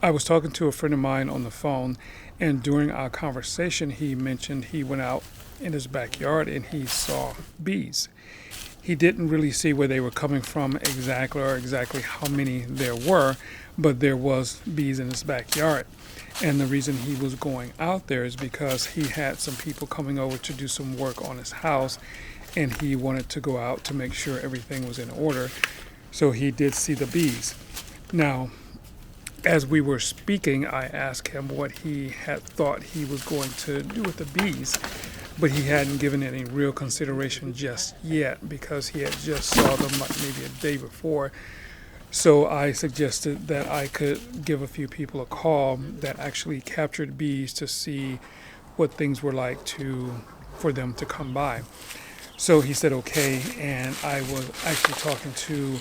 I was talking to a friend of mine on the phone, and during our conversation, he mentioned he went out in his backyard and he saw bees. He didn't really see where they were coming from exactly or exactly how many there were, but there was bees in his backyard. And the reason he was going out there is because he had some people coming over to do some work on his house, and he wanted to go out to make sure everything was in order. So he did see the bees. Now, as we were speaking, I asked him what he had thought he was going to do with the bees, but he hadn't given any real consideration just yet because he had just saw them like maybe a day before. So I suggested that I could give a few people a call that actually captured bees to see what things were like for them to come by. So he said okay, and I was actually talking to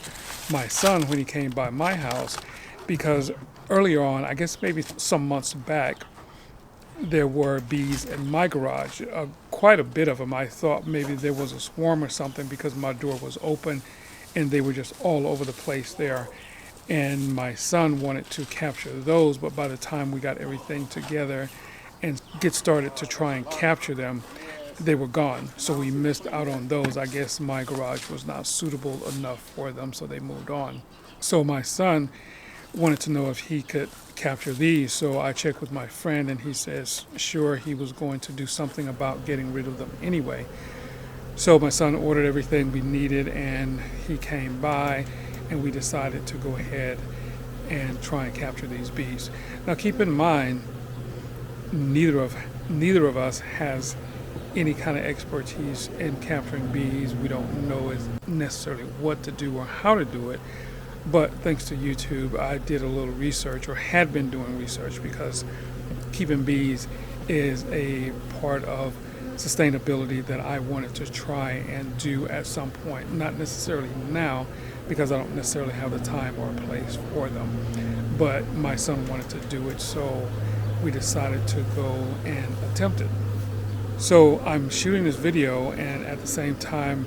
my son when he came by my house because earlier on, I guess maybe some months back, there were bees in my garage, quite a bit of them. I thought maybe there was a swarm or something because my door was open and they were just all over the place there. And my son wanted to capture those, but by the time we got everything together and get started to try and capture them, they were gone. So we missed out on those. I guess my garage was not suitable enough for them, so they moved on. So my son wanted to know if he could capture these. So I checked with my friend and he says sure, he was going to do something about getting rid of them anyway. So my son ordered everything we needed and he came by and we decided to go ahead and try and capture these bees. Now keep in mind, neither of us has any kind of expertise in capturing bees. We don't know necessarily what to do or how to do it. But thanks to YouTube, I did a little research, or had been doing research, because keeping bees is a part of sustainability that I wanted to try and do at some point. Not necessarily now, because I don't necessarily have the time or place for them. But my son wanted to do it, so we decided to go and attempt it. So I'm shooting this video and at the same time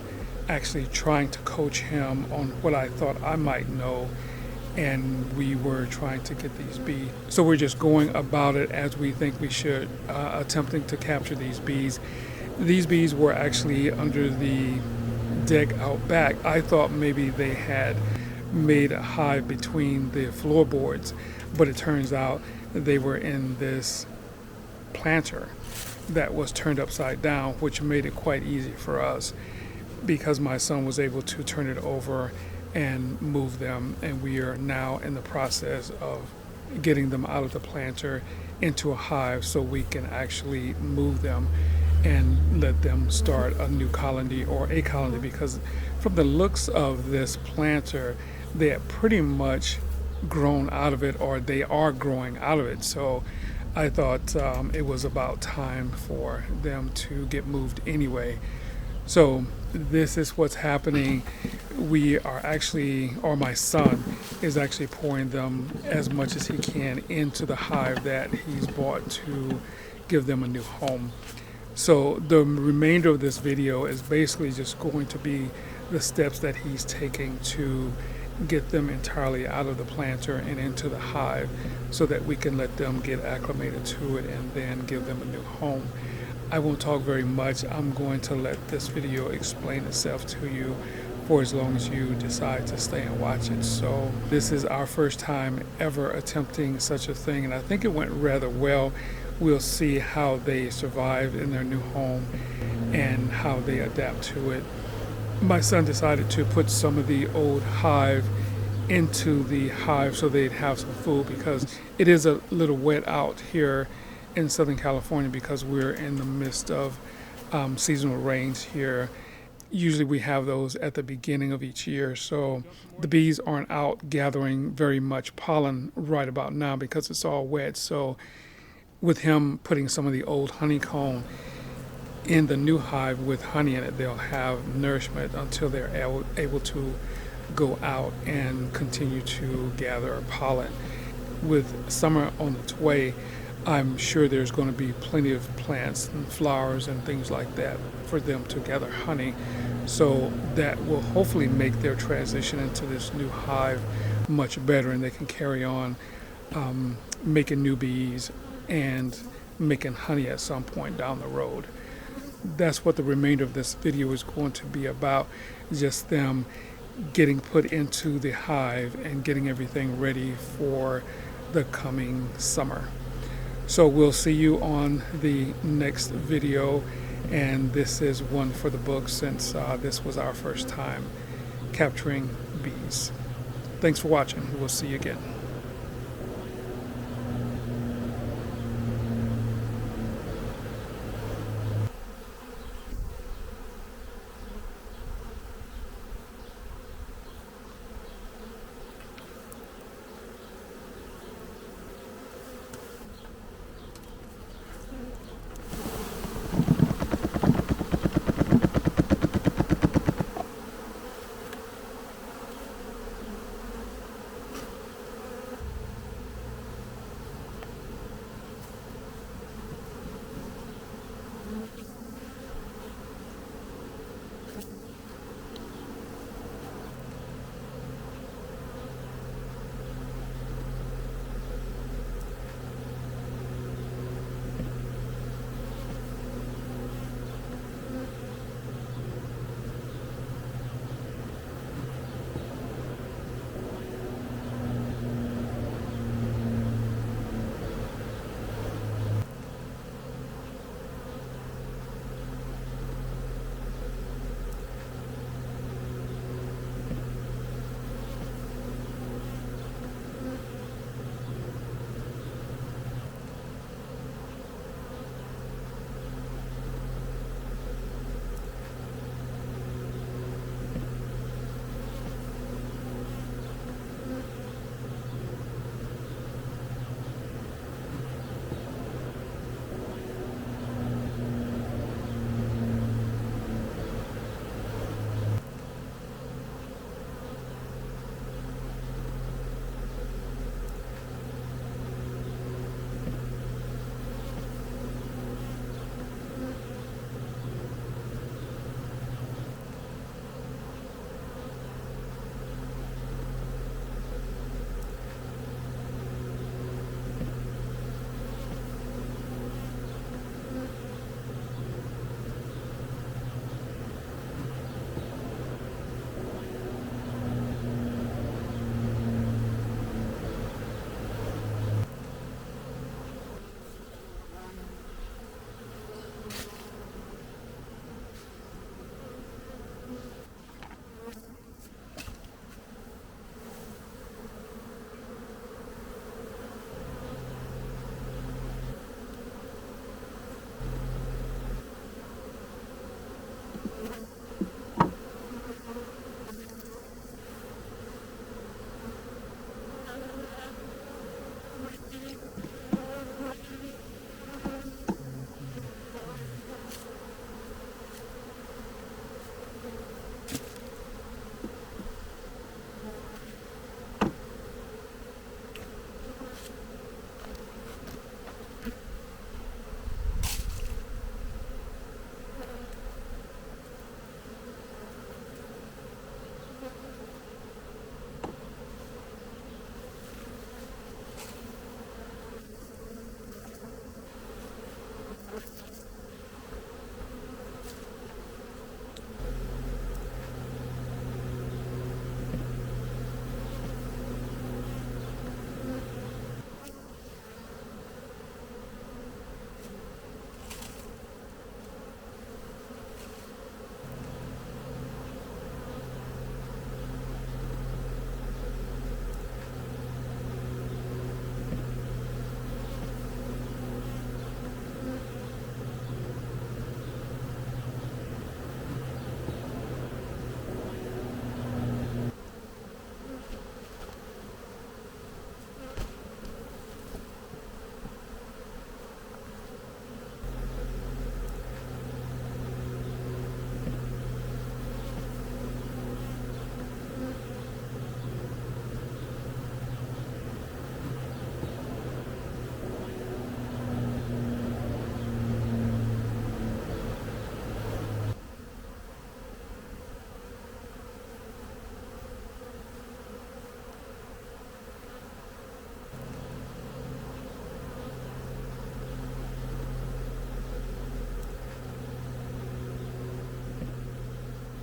actually trying to coach him on what I thought I might know, and we were trying to get these bees. So we're just going about it as we think we should, attempting to capture these bees. These bees were actually under the deck out back. I thought maybe they had made a hive between the floorboards, but it turns out they were in this planter that was turned upside down, which made it quite easy for us, because my son was able to turn it over and move them, and we are now in the process of getting them out of the planter into a hive so we can actually move them and let them start a new colony or a colony, because from the looks of this planter, they had pretty much grown out of it, or they are growing out of it. So I thought it was about time for them to get moved anyway. So this is what's happening. We are actually, or my son is actually pouring them as much as he can into the hive that he's bought to give them a new home. So the remainder of this video is basically just going to be the steps that he's taking to get them entirely out of the planter and into the hive so that we can let them get acclimated to it and then give them a new home. I won't talk very much. I'm going to let this video explain itself to you for as long as you decide to stay and watch it. So this is our first time ever attempting such a thing, and I think it went rather well. We'll see how they survive in their new home and how they adapt to it. My son decided to put some of the old hive into the hive so they'd have some food, because it is a little wet out here in Southern California because we're in the midst of seasonal rains here. Usually we have those at the beginning of each year, so the bees aren't out gathering very much pollen right about now because it's all wet. So with him putting some of the old honeycomb in the new hive with honey in it, they'll have nourishment until they're able to go out and continue to gather pollen. With summer on its way, I'm sure there's going to be plenty of plants and flowers and things like that for them to gather honey. So that will hopefully make their transition into this new hive much better, and they can carry on making new bees and making honey at some point down the road. That's what the remainder of this video is going to be about, just them getting put into the hive and getting everything ready for the coming summer. So we'll see you on the next video, and this is one for the book since this was our first time capturing bees. Thanks for watching. We'll see you again.